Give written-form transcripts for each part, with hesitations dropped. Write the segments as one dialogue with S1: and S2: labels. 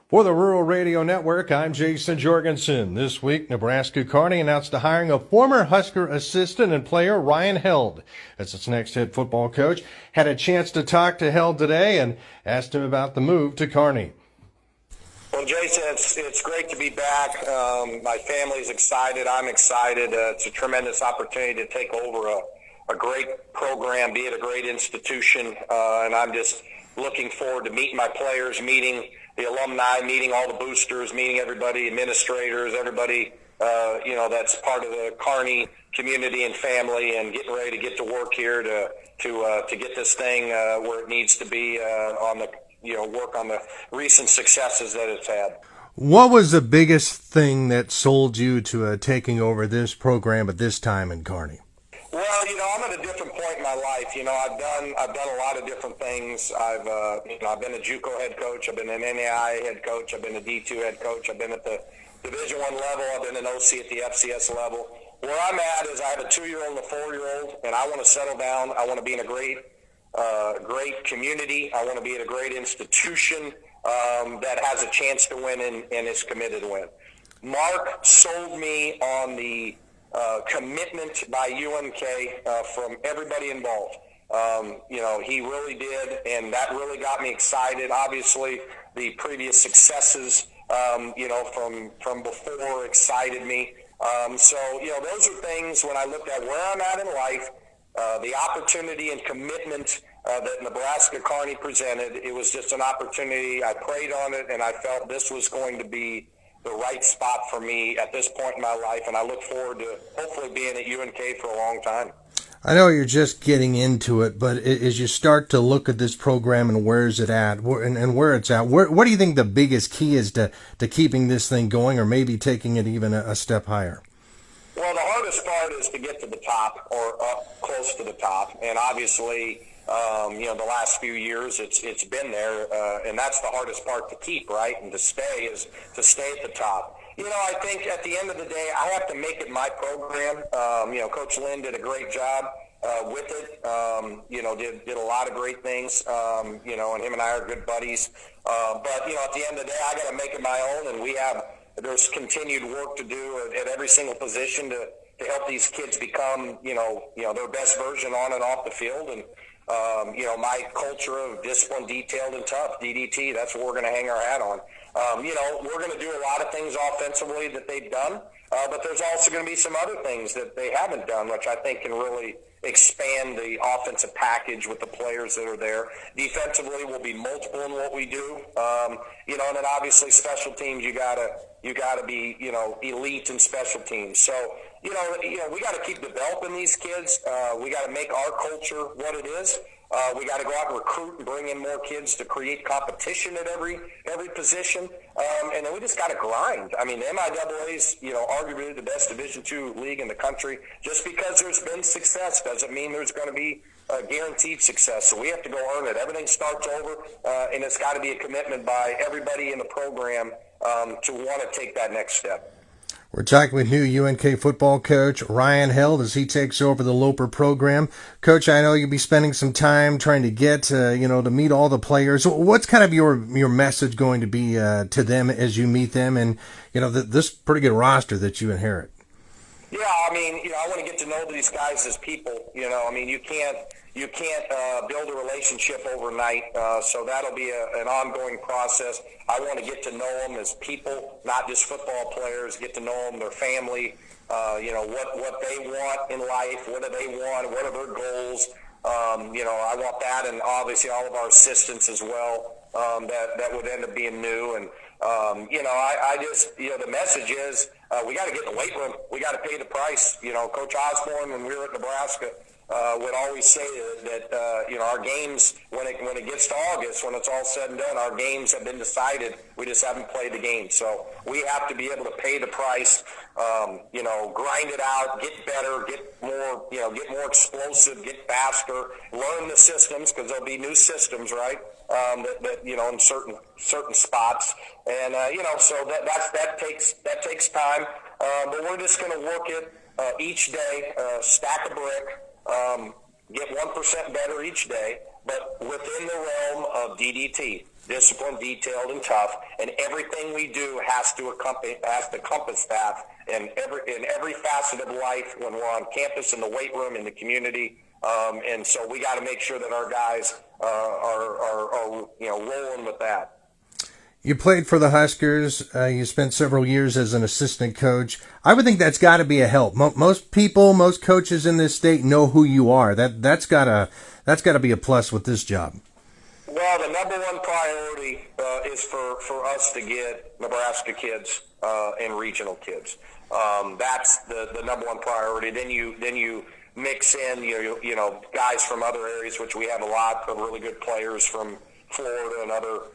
S1: For the Rural Radio Network, I'm Jayson Jorgensen. This week, Nebraska Kearney announced the hiring of former Husker assistant and player Ryan Held as its next head football coach. Had a chance to talk to Held today and asked him about the move to Kearney.
S2: Well, Jayson, it's great to be back. My family's excited. I'm excited. It's a tremendous opportunity to take over a great program, be it a great institution, and I'm just looking forward to meeting my players, meeting the alumni, meeting all the boosters, meeting everybody, administrators, everybody, that's part of the Kearney community and family, and getting ready to get to work here to get this thing where it needs to be work on the recent successes that it's had.
S1: What was the biggest thing that sold you to taking over this program at this time in Kearney?
S2: Well, I'm at a different point in my life. I've done a lot of different things. I've been a JUCO head coach. I've been an NAI head coach. I've been a D2 head coach. I've been at the Division I level. I've been an OC at the FCS level. Where I'm at is I have a 2-year-old and a 4-year-old, and I want to settle down. I want to be in a great community. I want to be at a great institution that has a chance to win and is committed to win. Mark sold me on the commitment by UNK from everybody involved. He really did, and that really got me excited. Obviously, the previous successes, from before excited me. Those are things when I looked at where I'm at in life, the opportunity and commitment that Nebraska Kearney presented. It was just an opportunity. I prayed on it, and I felt this was going to be the right spot for me at this point in my life, and I look forward to hopefully being at UNK for a long time.
S1: I know you're just getting into it, but as you start to look at this program and where's it at and where it's at, what do you think the biggest key is to keeping this thing going, or maybe taking it even a step higher?
S2: Well, the hardest part is to get to the top or up close to the top, and obviously the last few years it's been there, and that's the hardest part to keep, right? And to stay is to stay at the top. I think at the end of the day, I have to make it my program. Coach Lynn did a great job with it. Did a lot of great things. And him and I are good buddies. But at the end of the day, I got to make it my own, and there's continued work to do at every single position to help these kids become, their best version on and off the field. And my culture of discipline, detailed, and tough, DDT, that's what we're going to hang our hat on. We're going to do a lot of things offensively that they've done, but there's also going to be some other things that they haven't done, which I think can really expand the offensive package with the players that are there. Defensively, we'll be multiple in what we do. And then obviously special teams, you gotta be, elite in special teams. So, we got to keep developing these kids. We got to make our culture what it is. We got to go out and recruit and bring in more kids to create competition at every position. And then we just got to grind. I mean, the MIAA's, arguably the best Division II league in the country. Just because there's been success doesn't mean there's going to be guaranteed success. So we have to go earn it. Everything starts over, and it's got to be a commitment by everybody in the program to want to take that next step.
S1: We're talking with new UNK football coach Ryan Held as he takes over the Loper program. Coach, I know you'll be spending some time trying to get, to meet all the players. What's kind of your message going to be to them as you meet them and, this pretty good roster that you inherit?
S2: Yeah, I want to get to know these guys as people. You can't build a relationship overnight, so that'll be an ongoing process. I want to get to know them as people, not just football players, get to know them, their family, what they want in life, what do they want, what are their goals. I want that, and obviously all of our assistants as well, that would end up being new. And, I just, the message is we got to get in the weight room. We got to pay the price. Coach Osborne, when we were at Nebraska, would always say that our games, when it gets to August, when it's all said and done, our games have been decided. We just haven't played the game. So we have to be able to pay the price, grind it out, get better, get more explosive, get faster, learn the systems, because there'll be new systems, right? In certain spots, and so that takes time, but we're just going to work it each day, stack a brick, get 1% better each day, but within the realm of DDT, disciplined, detailed, and tough, and everything we do has to encompass that in every facet of life when we're on campus, in the weight room, in the community. And so we got to make sure that our guys are rolling with that.
S1: You played for the Huskers. You spent several years as an assistant coach. I would think that's got to be a help. Most people, most coaches in this state know who you are. That's got to be a plus with this job.
S2: Well, the number one priority is for us to get Nebraska kids and regional kids. That's the number one priority. Then you mix in guys from other areas, which we have a lot of really good players from Florida and other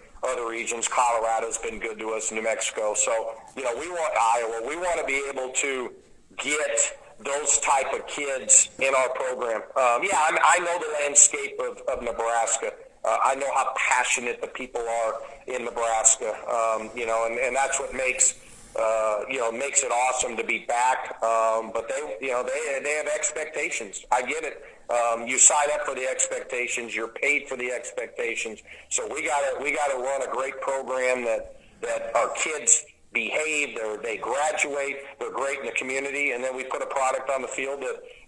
S2: regions. Colorado's been good to us, New Mexico. So, we want Iowa. We want to be able to get those type of kids in our program. I know the landscape of Nebraska. I know how passionate the people are in Nebraska, and that's what makes it awesome to be back. But they have expectations. I get it. You sign up for the expectations. You're paid for the expectations. So we gotta run a great program that our kids behave. They graduate. They're great in the community, and then we put a product on the field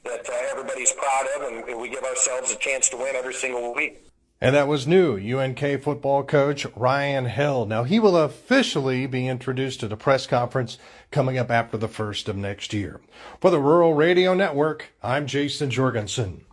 S2: that everybody's proud of, and we give ourselves a chance to win every single week.
S1: And that was new UNK football coach Ryan Held. Now, he will officially be introduced at a press conference coming up after the 1st of next year. For the Rural Radio Network, I'm Jayson Jorgensen.